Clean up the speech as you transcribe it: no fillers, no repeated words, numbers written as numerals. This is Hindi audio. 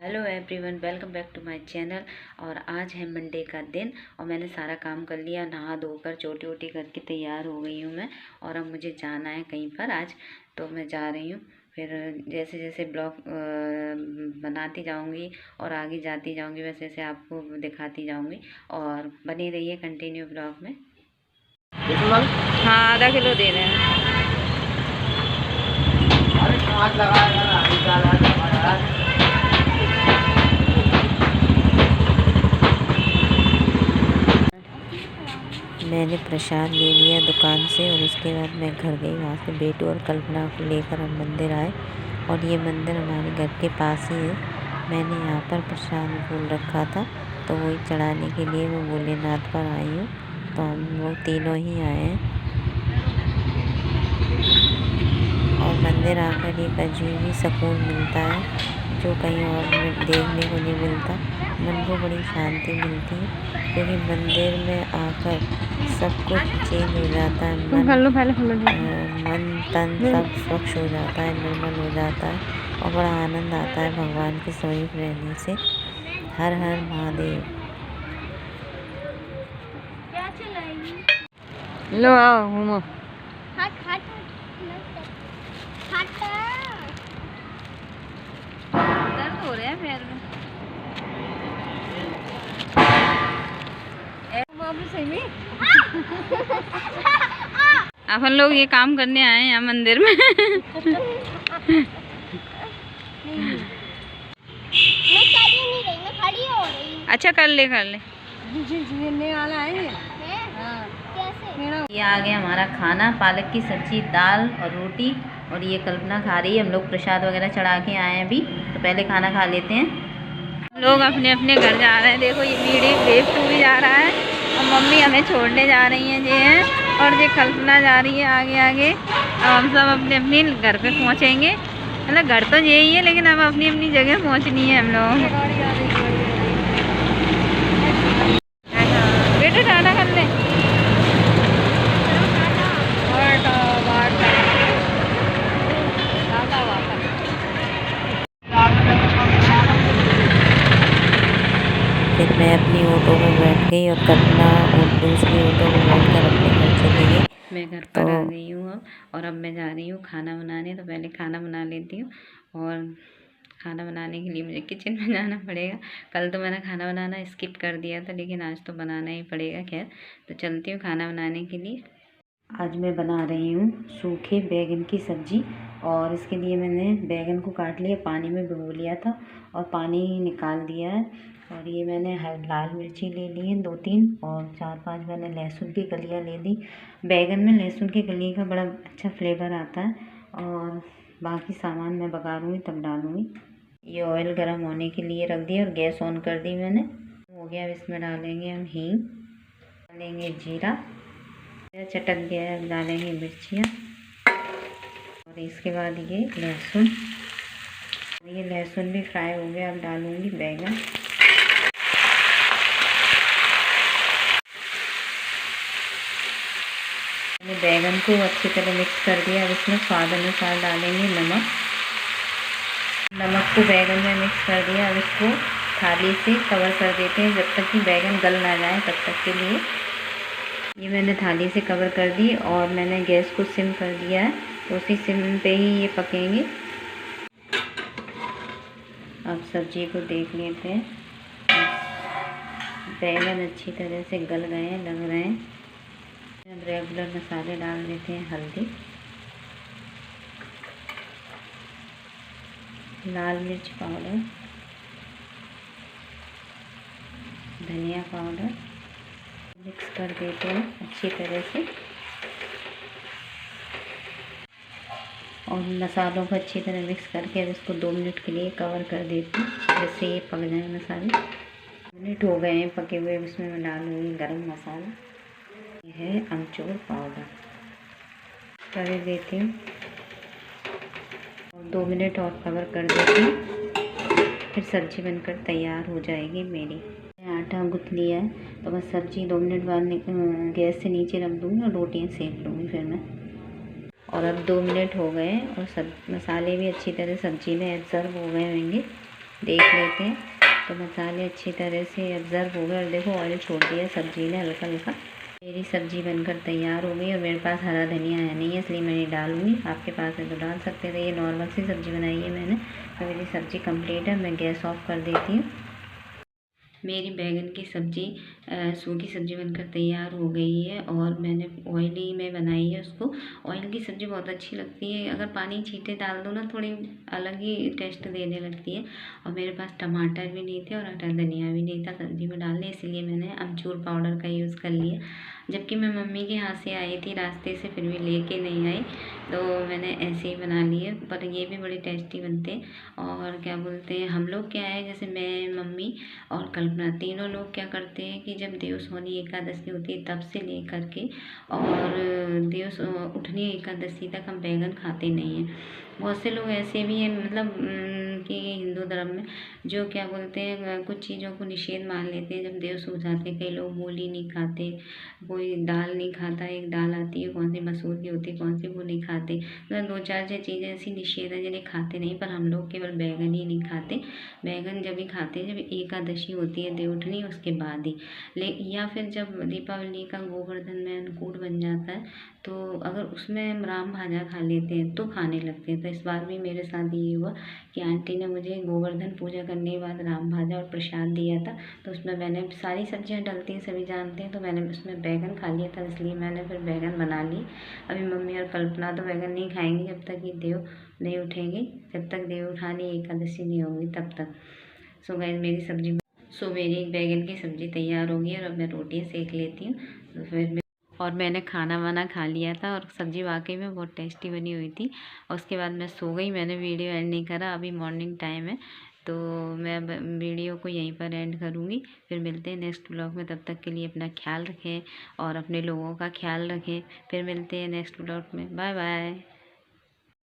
Hello everyone, welcome back to my channel. और आज है मंडे का दिन और मैंने सारा काम कर लिया, नहा धोकर चोटी वोटी करके तैयार हो गई हूँ मैं। और अब मुझे जाना है कहीं पर आज, तो मैं जा रही हूँ। फिर जैसे जैसे ब्लॉग बनाती जाऊँगी और आगे जाती जाऊँगी, वैसे वैसे आपको दिखाती जाऊँगी और बनी रहिए कंटिन्यू ब्लॉग में। हाँ, आधा किलो दे रहे हैं। मैंने प्रसाद ले लिया दुकान से और उसके बाद मैं घर गई। वहाँ से बेटू और कल्पना को लेकर हम मंदिर आए और ये मंदिर हमारे घर के पास ही है। मैंने यहाँ पर प्रसाद बोल रखा था, तो वही चढ़ाने के लिए मैं भोलेनाथ पर आई हूँ। तो हम लोग तीनों ही आए हैं और मंदिर आकर एक अजीब ही सुकून मिलता है जो कहीं और देखने को नहीं मिलता। मन को बड़ी शांति मिलती है क्योंकि मंदिर में आकर सब कुछ चेंज हो जाता है। मन तन सब स्वच्छ हो जाता है, निर्मल हो जाता है और बड़ा आनंद आता है भगवान के स्वरूप रहने से। हर हर महादेव। लो आओ घूमो। दर्द हो रहा है पैर में। अपन लोग ये काम करने आए हैं यहाँ मंदिर में। अच्छा कर ले वाला है। ये आ गया हमारा खाना, पालक की सब्जी, दाल और रोटी। और ये कल्पना खा रही है। हम लोग प्रसाद वगैरह चढ़ा के आए हैं अभी, तो पहले खाना खा लेते हैं। लोग अपने अपने घर जा रहे हैं। देखो ये बीड़ी बेचू भी जा रहा है और मम्मी हमें छोड़ने जा रही हैं ये हैं, और ये कल्पना जा रही है आगे आगे। अब हम सब अपने अपने घर पे पहुँचेंगे। मतलब घर तो यही है लेकिन अब अपनी अपनी जगह पहुँचनी है हम लोग। बेटे टाटा कर ले। फिर मैं अपनी ऑटो में बैठ गई और कल्पना और दूसरी ऑटो में बैठकर अपने घर चली गई। मैं घर पर आ गई हूँ अब, और अब मैं जा रही हूँ खाना बनाने। तो पहले खाना बना लेती हूँ और खाना बनाने के लिए मुझे किचन में जाना पड़ेगा। कल तो मैंने खाना बनाना स्किप कर दिया था, लेकिन आज तो बनाना ही पड़ेगा। खैर, तो चलती हूँ खाना बनाने के लिए। आज मैं बना रही हूँ सूखे बैगन की सब्ज़ी। और इसके लिए मैंने बैगन को काट लिया, पानी में भिगो लिया था और पानी निकाल दिया है। और ये मैंने लाल मिर्ची ले ली है 2-3 और 4-5 मैंने लहसुन की कलियाँ ले ली। बैगन में लहसुन की कली का बड़ा अच्छा फ्लेवर आता है। और बाकी सामान मैं बघारूँगी तब डालूँगी। ये ऑयल गर्म होने के लिए रख दिया और गैस ऑन कर दी मैंने। हो गया, अब इसमें डालेंगे हम हींग, डालेंगे जीरा, चटक गया है, डालेंगे मिर्चियाँ और इसके बाद ये लहसुन। ये लहसुन भी फ्राई हो गया, अब डालूँगी बैगन। मैंने बैगन को अच्छी तरह मिक्स कर दिया। अब इसमें स्वाद अनुसार डालेंगे नमक। नमक को बैगन में मिक्स कर दिया। अब इसको थाली से कवर कर देते हैं जब तक कि बैगन गल ना जाए, तब तक के लिए। ये मैंने थाली से कवर कर दी और मैंने गैस को सिम कर दिया है, तो उसी सिम पे ही ये पकेंगे। अब सब्जी को देख लेते हैं। बैगन अच्छी तरह से गल गए हैं, लग रहे हैं। अब रेगुलर मसाले डाल देते हैं। हल्दी, लाल मिर्च पाउडर, धनिया पाउडर, मिक्स कर देते हैं अच्छी तरह से। और मसालों को अच्छी तरह मिक्स करके अब इसको 2 मिनट के लिए कवर कर देती हूँ, जिससे ये पक जाए मसाले। मिनट हो गए हैं पके हुए। इसमें मैं डालूँगी गरम मसाला, ये है अमचूर पाउडर, कर देती हूँ और 2 मिनट और कवर कर देती हूँ। फिर सब्ज़ी बनकर तैयार हो जाएगी मेरी। आटा गूँथ लिया है, तो बस सब्ज़ी 2 मिनट बाद गैस से नीचे रख दूँगी और रोटियाँ सेक लूँगी फिर मैं। और अब 2 मिनट हो गए और सब मसाले भी अच्छी तरह सब्ज़ी में एब्जर्व हो गए होंगे। देख लेते हैं। तो मसाले अच्छी तरह से ऑब्ज़र्व हो गए और देखो ऑयल छोड़ दिया सब्ज़ी ने हल्का हल्का। मेरी सब्ज़ी बनकर तैयार हो गई और मेरे पास हरा धनिया है नहीं है, इसलिए मैं ये डालूँगी। आपके पास है तो डाल सकते थे। ये नॉर्मल सी सब्ज़ी बनाई है मैंने। तो मेरी सब्ज़ी कंप्लीट है, मैं गैस ऑफ कर देती हूँ। मेरी बैंगन की सब्ज़ी सूखी सब्ज़ी बनकर तैयार हो गई है और मैंने ऑयली में बनाई है उसको। ऑयल की सब्ज़ी बहुत अच्छी लगती है, अगर पानी छींटे डाल दो ना थोड़ी अलग ही टेस्ट देने लगती है। और मेरे पास टमाटर भी नहीं थे और हरा धनिया भी नहीं था सब्ज़ी में डालने, इसलिए मैंने अमचूर पाउडर का यूज़ कर लिया। जबकि मैं मम्मी के यहाँ से आई थी रास्ते से, फिर भी लेके नहीं आई, तो मैंने ऐसे ही बना लिए। पर ये भी बड़े टेस्टी बनते हैं। और क्या बोलते हैं, हम लोग क्या है, जैसे मैं, मम्मी और कल्पना तीनों लोग क्या करते हैं कि जब देवसोनी एकादशी होती है तब से लेकर के और देव उठनी एकादशी तक हम बैंगन खाते नहीं हैं। बहुत से लोग ऐसे भी हैं, मतलब कि हिंदू धर्म में जो क्या बोलते हैं कुछ चीज़ों को निषेध मान लेते हैं जब देव सो जाते हैं। कई लोग मूली नहीं खाते, कोई दाल नहीं खाता, एक दाल आती है कौन सी मसूर की होती है कौन सी, वो नहीं खाते। मतलब दो चार चीज़ें ऐसी निषेध है जिन्हें खाते नहीं, पर हम लोग केवल बैंगन ही नहीं खाते। बैंगन जब भी खाते हैं जब एकादशी होती है देवउठनी, उसके बाद ही या फिर जब दीपावली का गोवर्धन में अन्नकूट बन जाता है तो अगर उसमें हम राम भाजा खा लेते हैं तो खाने लगते हैं। तो इस बार भी मेरे साथ ये हुआ कि आंटी ने मुझे गोवर्धन पूजा करने के बाद राम भाजा और प्रसाद दिया था। तो उसमें मैंने सारी सब्जियां डलती हैं सभी जानते हैं, तो मैंने उसमें बैगन खा लिया था, इसलिए मैंने फिर बैगन बना ली। अभी मम्मी और कल्पना तो बैगन नहीं खाएंगी जब तक ये देव नहीं उठेंगे, जब तक देव उठानी एकादशी नहीं होगी तब तक। सो गाइस मेरी एक बैगन की सब्ज़ी तैयार होगी और अब मैं रोटियाँ सेक लेती हूँ। तो फिर और मैंने खाना वाना खा लिया था और सब्ज़ी वाकई में बहुत टेस्टी बनी हुई थी। और उसके बाद मैं सो गई, मैंने वीडियो एंड नहीं करा, अभी मॉर्निंग टाइम है। तो मैं अब वीडियो को यहीं पर एंड करूँगी। फिर मिलते हैं नेक्स्ट ब्लॉग में, तब तक के लिए अपना ख्याल रखें और अपने लोगों का ख्याल रखें। फिर मिलते हैं नेक्स्ट ब्लॉग में, बाय बाय।